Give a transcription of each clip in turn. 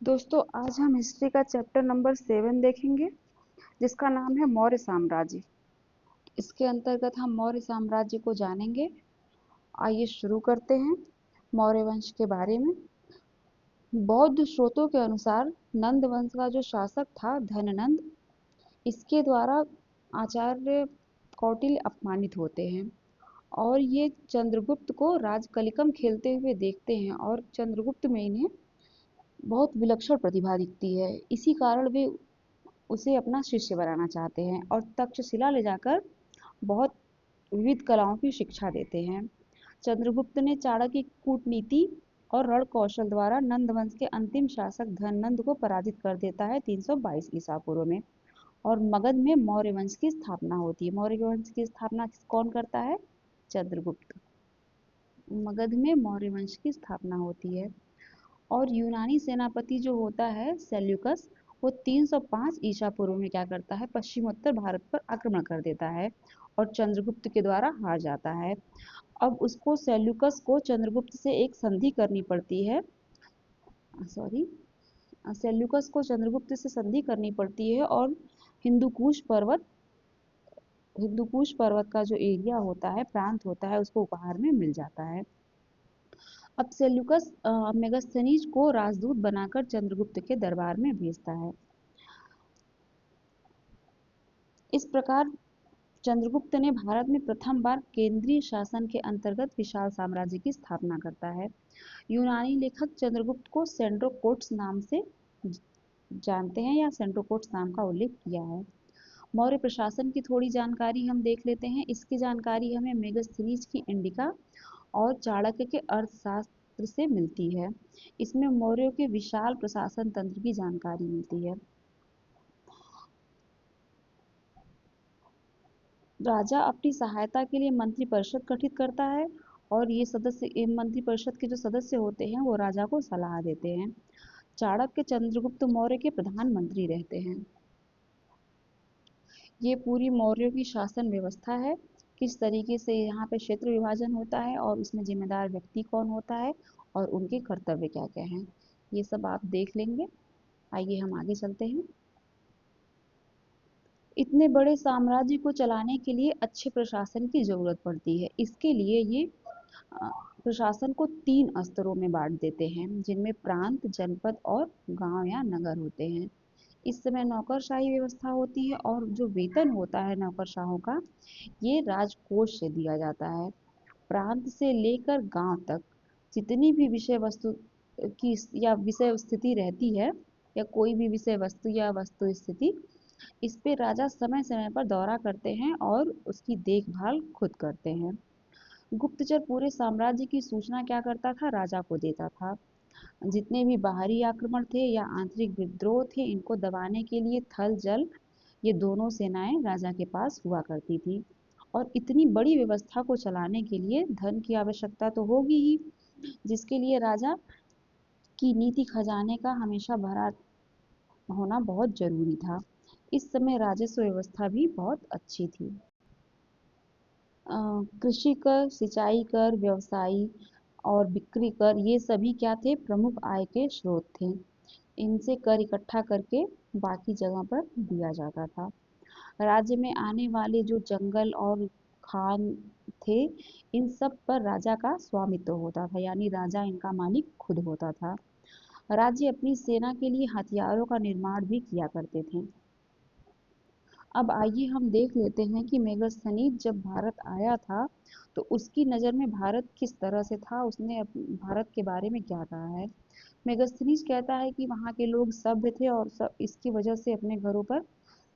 दोस्तों, आज हम हिस्ट्री का चैप्टर नंबर 7 देखेंगे, जिसका नाम है मौर्य साम्राज्य। इसके अंतर्गत हम मौर्य साम्राज्य को जानेंगे। आइए शुरू करते हैं मौर्य वंश के बारे में। बौद्ध स्रोतों के अनुसार नंद वंश का जो शासक था धननंद, इसके द्वारा आचार्य कौटिल्य अपमानित होते हैं और ये चंद्रगुप्त को राजकलिकम खेलते हुए देखते हैं और चंद्रगुप्त में इन्हें बहुत विलक्षण प्रतिभा दिखती है। इसी कारण वे उसे अपना शिष्य बनाना चाहते हैं और तक्षशिला ले जाकर बहुत विविध कलाओं की शिक्षा देते हैं। चंद्रगुप्त ने चाणक्य की कूटनीति और रण कौशल द्वारा नंद वंश के अंतिम शासक धननंद को पराजित कर देता है 322 ईसा पूर्व में। और मगध में मौर्य वंश की स्थापना होती है। मौर्य वंश की स्थापना कौन करता है? चंद्रगुप्त। मगध में मौर्य वंश की स्थापना होती है। और यूनानी सेनापति जो होता है सेल्यूकस, वो 305 ईसा पूर्व में क्या करता है? पश्चिमोत्तर भारत पर आक्रमण कर देता है और चंद्रगुप्त के द्वारा हार जाता है। अब उसको सेल्यूकस को चंद्रगुप्त से एक संधि करनी पड़ती है। सॉरी, सेल्यूकस को चंद्रगुप्त से संधि करनी पड़ती है और हिंदुकुश पर्वत का जो एरिया होता है, प्रांत होता है, उसको उपहार में मिल जाता है। अब सेल्यूकस मेगास्थनीज को राजदूत बनाकर चंद्रगुप्त के दरबार में भेजता है। इस प्रकार चंद्रगुप्त ने भारत में प्रथम बार केंद्रीय शासन के अंतर्गत विशाल साम्राज्य की स्थापना करता है। यूनानी लेखक चंद्रगुप्त को सेंड्रोकोट्स नाम से जानते हैं या सेंड्रोकोट्स नाम का उल्लेख किया है। मौर्य प्रशासन की थोड़ी जानकारी हम देख लेते हैं। इसकी जानकारी हमें मेगास्थनीज की इंडिका और चाणक्य के अर्थशास्त्र से मिलती है। इसमें मौर्यों के विशाल प्रशासन तंत्र की जानकारी मिलती है। राजा अपनी सहायता के लिए मंत्रिपरिषद गठित करता है और ये मंत्रिपरिषद के जो सदस्य होते हैं वो राजा को सलाह देते हैं। चाणक्य चंद्रगुप्त मौर्य के प्रधानमंत्री रहते हैं। ये पूरी मौर्यों की शासन व्यवस्था है, किस तरीके से यहाँ पे क्षेत्र विभाजन होता है और उसमें जिम्मेदार व्यक्ति कौन होता है और उनके कर्तव्य क्या क्या हैं, ये सब आप देख लेंगे। आइए हम आगे चलते हैं। इतने बड़े साम्राज्य को चलाने के लिए अच्छे प्रशासन की जरूरत पड़ती है। इसके लिए ये अ, प्रशासन को 3 स्तरों में बांट देते हैं, जिनमें प्रांत, जनपद और गांव या नगर होते हैं। इस समय नौकरशाही व्यवस्था होती है और जो वेतन होता है नौकरशाहों का, ये राजकोष से दिया जाता है। प्रांत से लेकर गांव तक जितनी भी विषय वस्तु की या विषय स्थिति रहती है, या कोई भी विषय वस्तु या वस्तु स्थिति, इस पे राजा समय समय पर दौरा करते हैं और उसकी देखभाल खुद करते हैं। गुप्तचर पूरे साम्राज्य की सूचना क्या करता था? राजा को देता था। जितने भी बाहरी आक्रमण थे या आंतरिक विद्रोह थे, इनको दबाने के लिए थल जल ये दोनों सेनाएं राजा के पास हुआ करती थी। और इतनी बड़ी व्यवस्था को चलाने के लिए धन की आवश्यकता तो होगी ही, जिसके लिए राजा की नीति खजाने का हमेशा भरा होना बहुत जरूरी था। इस समय राजस्व व्यवस्था भी बहुत अच्छी थी। कृषि कर, सिंचाई कर, व्यवसायी और बिक्री कर, ये सभी क्या थे? प्रमुख आय के स्रोत थे। इनसे कर इकट्ठा करके बाकी जगह पर दिया जाता था। राज्य में आने वाले जो जंगल और खान थे, इन सब पर राजा का स्वामित्व होता था, यानी राजा इनका मालिक खुद होता था। राज्य अपनी सेना के लिए हथियारों का निर्माण भी किया करते थे। अब आइए हम देख लेते हैं कि मेगास्थनीज जब भारत आया था तो उसकी नज़र में भारत किस तरह से था, उसने भारत के बारे में क्या कहा है। मेगास्थनीज कहता है कि वहाँ के लोग सभ्य थे और सब इसकी वजह से अपने घरों पर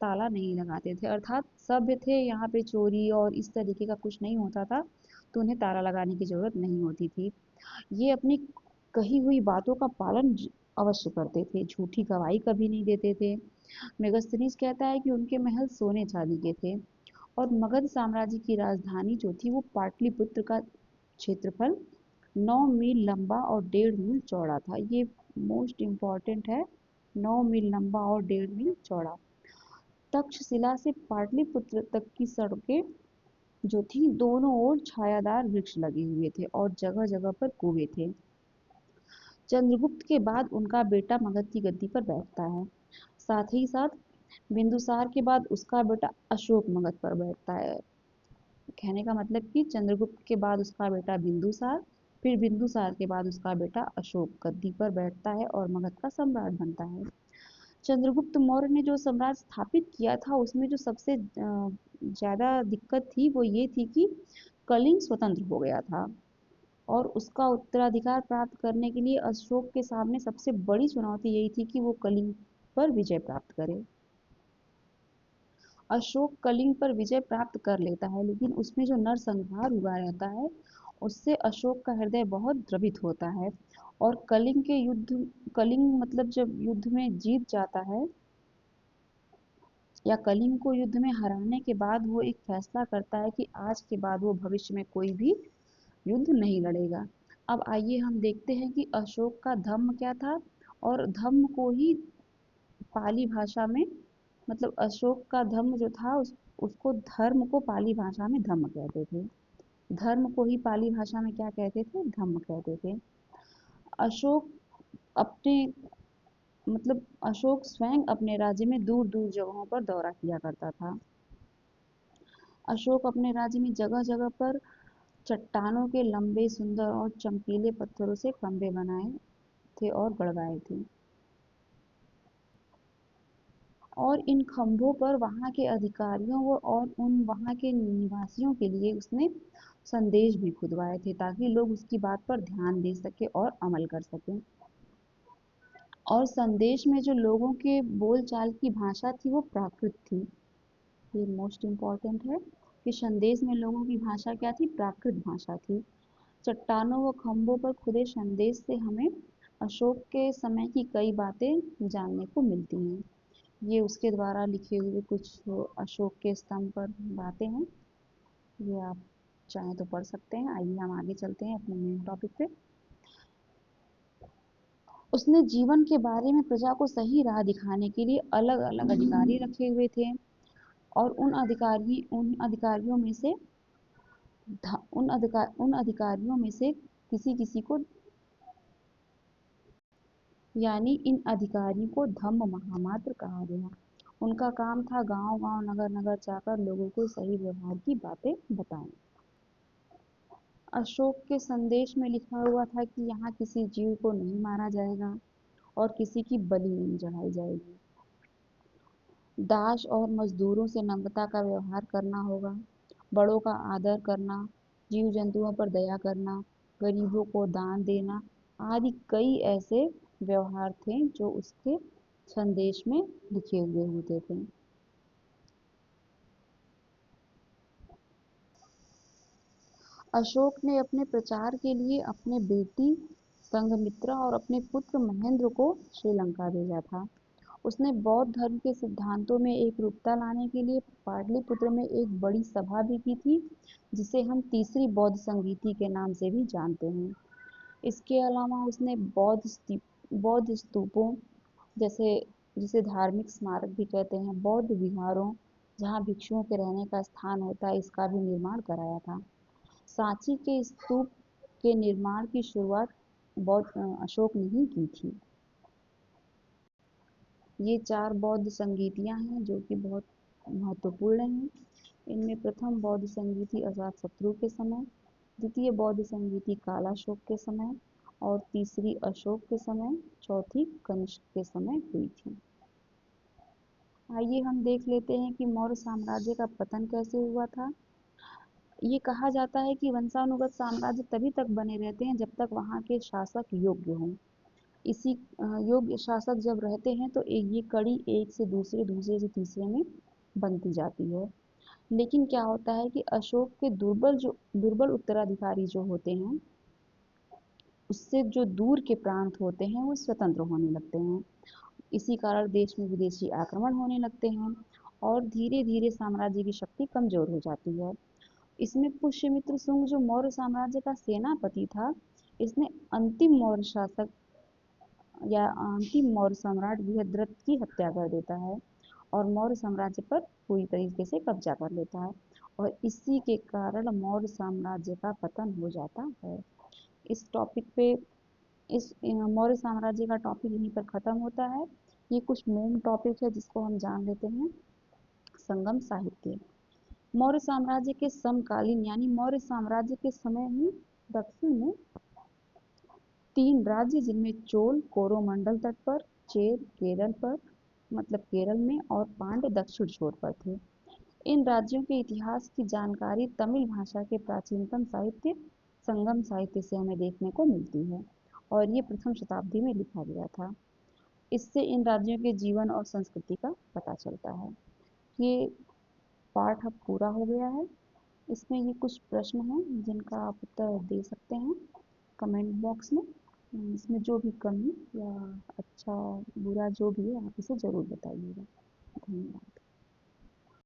ताला नहीं लगाते थे, अर्थात सभ्य थे, यहाँ पे चोरी और इस तरीके का कुछ नहीं होता था, तो उन्हें ताला लगाने की जरूरत नहीं होती थी। ये अपनी कही हुई बातों का पालन अवश्य करते थे, झूठी गवाही कभी नहीं देते थे। मेगास्थनीज कहता है कि उनके महल सोने चांदी के थे। और मगध साम्राज्य की राजधानी जो थी वो पाटलिपुत्र का क्षेत्रफल 9 मील लंबा और 1.5 मील चौड़ा था। ये मोस्ट इम्पॉर्टेंट है, 9 मील लंबा और 1.5 मील चौड़ा। तक्षशिला से पाटलिपुत्र तक की सड़कें जो थी, दोनों ओर छायादार वृक्ष लगे हुए थे और जगह जगह पर कुएं थे। चंद्रगुप्त के बाद उनका बेटा मगध की गद्दी पर बैठता है। साथ ही साथ बिंदुसार के बाद उसका बेटा अशोक मगध पर बैठता है। कहने का मतलब कि चंद्रगुप्त के बाद उसका बेटा बिंदुसार, फिर बिंदुसार के बाद उसका बेटा अशोक गद्दी पर बैठता है और मगध का सम्राट बनता है। चंद्रगुप्त मौर्य ने जो साम्राज्य स्थापित किया था उसमें जो सबसे ज़्यादा दिक्कत थी वो ये थी कि कलिंग स्वतंत्र हो गया था और उसका उत्तराधिकार प्राप्त करने के लिए अशोक के सामने सबसे बड़ी चुनौती यही थी कि वो कलिंग पर विजय प्राप्त करे। अशोक कलिंग पर विजय प्राप्त कर लेता है लेकिन उसमें जो नरसंहार हुआ रहता है उससे अशोक का हृदय बहुत द्रवित होता है और कलिंग मतलब जब युद्ध में जीत जाता है या कलिंग को युद्ध में हराने के बाद वो एक फैसला करता है कि आज के बाद वो भविष्य में कोई भी युद्ध नहीं लड़ेगा। अब आइए हम देखते हैं कि अशोक का धर्म क्या था और धर्म को ही पाली भाषा में मतलब अशोक का धर्म जो था उसको धर्म को पाली भाषा में धम्म कहते थे। धर्म को ही पाली भाषा में क्या कहते थे? धम्म कहते थे। अशोक अपने मतलब अशोक स्वयं अपने राज्य में दूर दूर जगहों पर दौरा किया करता था। अशोक अपने राज्य में जगह जगह पर चट्टानों के लंबे सुंदर और चमकीले पत्थरों से खंभे बनाए थे और गड़वाए थे और इन खंभों पर वहाँ के अधिकारियों और उन वहाँ के निवासियों के लिए उसने संदेश भी खुदवाए थे ताकि लोग उसकी बात पर ध्यान दे सके और अमल कर सकें। और संदेश में जो लोगों के बोलचाल की भाषा थी वो प्राकृत थी। ये मोस्ट इम्पॉर्टेंट है कि संदेश में लोगों की भाषा क्या थी? प्राकृत भाषा थी। चट्टानों व खंभों पर खुदे संदेश से हमें अशोक के समय की कई बातें जानने को मिलती हैं। ये उसके द्वारा लिखे हुए कुछ अशोक के स्तंभ पर बातें हैं। ये आप चाहें तो पढ़ सकते हैं। आइए हम आगे चलते हैं अपने मेन टॉपिक पे। उसने जीवन के बारे में प्रजा को सही राह दिखाने के लिए अलग अलग अधिकारी रखे हुए थे और उन अधिकारियों में से उन अधिकारियों में से किसी किसी को यानी इन अधिकारियों को धम्म महामात्र कहा गया। उनका काम था गांव गांव नगर नगर जाकर लोगों को सही व्यवहार की बातें बताएं। अशोक के संदेश में लिखा हुआ था कि यहाँ किसी जीव को नहीं मारा जाएगा और किसी की बलि नहीं चढ़ाई जाएगी। दास और मजदूरों से नम्रता का व्यवहार करना होगा, बड़ों का आदर करना, जीव जंतुओं पर दया करना, गरीबों को दान देना आदि कई ऐसे व्यवहार थे जो उसके संदेश में लिखे हुए होते थे। अशोक ने अपने प्रचार के लिए अपने बेटी संघमित्रा और अपने पुत्र महेंद्र को श्रीलंका भेजा था। उसने बौद्ध धर्म के सिद्धांतों में एकरूपता लाने के लिए पाटलिपुत्र में एक बड़ी सभा भी की थी जिसे हम तीसरी बौद्ध संगीति के नाम से भी जानते हैं। इसके अलावा उसने बौद्ध स्तूपों जैसे जिसे धार्मिक स्मारक भी कहते हैं, बौद्ध विहारों जहाँ भिक्षुओं के रहने का स्थान होता है इसका भी निर्माण कराया था। सांची के स्तूप के निर्माण की शुरुआत अशोक ने ही की थी। ये 4 बौद्ध संगीतियाँ हैं जो कि बहुत महत्वपूर्ण हैं। इनमें प्रथम बौद्ध संगीति अजातशत्रु के समय, द्वितीय बौद्ध संगीति कालाशोक के समय और तीसरी अशोक के समय, चौथी कनिष्क के समय हुई थी। आइए हम देख लेते हैं कि मौर्य साम्राज्य का पतन कैसे हुआ था। ये कहा जाता है कि वंशानुगत साम्राज्य तभी तक बने रहते हैं जब तक वहाँ के शासक योग्य हों। इसी योग्य शासक जब रहते हैं तो ये कड़ी एक से दूसरे दूसरे से तीसरे में बनती जाती है। लेकिन क्या होता है कि अशोक के दुर्बल उत्तराधिकारी जो होते हैं उससे जो दूर के प्रांत होते हैं वो स्वतंत्र होने लगते हैं। इसी कारण देश में विदेशी आक्रमण होने लगते हैं और धीरे धीरे साम्राज्य की शक्ति कमजोर हो जाती है। इसमें पुष्यमित्र शुंग जो मौर्य साम्राज्य का सेनापति था, इसने अंतिम मौर्य सम्राट बृहद्रथ की हत्या कर देता है और मौर्य साम्राज्य पर पूरी तरीके से कब्जा कर लेता है और इसी के कारण मौर्य साम्राज्य का पतन हो जाता है। इस टॉपिक पे इस मौर्य साम्राज्य का टॉपिक यहीं पर ख़त्म होता है। ये कुछ मेन टॉपिक है जिसको हम जान लेते हैं। संगम साहित्य। मौर्य साम्राज्य के समकालीन यानी मौर्य साम्राज्य के समय ही दक्षिण में 3 राज्य जिनमें चोल कोरोमंडल तट पर, चेर केरल पर मतलब केरल में और पांड्य दक्षिण छोर पर थे। इन राज्यों के इतिहास की जानकारी तमिल भाषा के प्राचीनतम साहित्य संगम साहित्य से हमें देखने को मिलती है और ये प्रथम शताब्दी में लिखा गया था। इससे इन राज्यों के जीवन और संस्कृति का पता चलता है। ये पाठ अब पूरा हो गया है। इसमें ये कुछ प्रश्न हैं जिनका आप उत्तर दे सकते हैं कमेंट बॉक्स में। इसमें जो भी कमी या अच्छा बुरा जो भी है आप इसे ज़रूर बताइएगा। धन्यवाद।